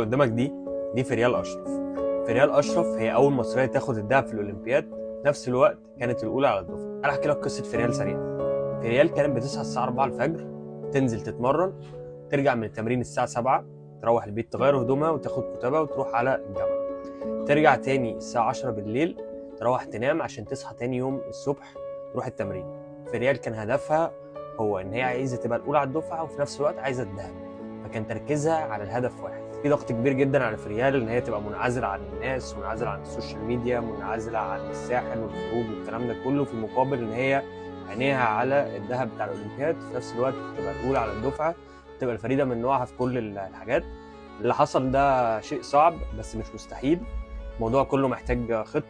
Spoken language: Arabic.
قدامك دي فريال اشرف. فريال اشرف هي اول مصريه تاخد الذهب في الاولمبياد، في نفس الوقت كانت الاولى على الدفعه. انا احكي لك قصه فريال سريعه. فريال كانت بتصحى الساعه 4 الفجر، تنزل تتمرن، ترجع من التمرين الساعه 7، تروح البيت تغير هدومها وتاخد كتابها وتروح على الجامعه. ترجع تاني الساعه 10 بالليل، تروح تنام عشان تصحى تاني يوم الصبح تروح التمرين. فريال كان هدفها هو ان هي عايزه تبقى الاولى على الدفعه وفي نفس الوقت عايزه الذهب، فكان تركيزها على الهدف واحد. في ضغط كبير جدا على فريال ان هي تبقى منعزله عن الناس، منعزله عن السوشيال ميديا، منعزله عن الساحل والخروج والكلام ده كله، في مقابل ان هي عينيها على الذهب بتاع الاولمبياد، في نفس الوقت تبقى الاولى على الدفعه، تبقى الفريده من نوعها في كل الحاجات. اللي حصل ده شيء صعب بس مش مستحيل، الموضوع كله محتاج خطه.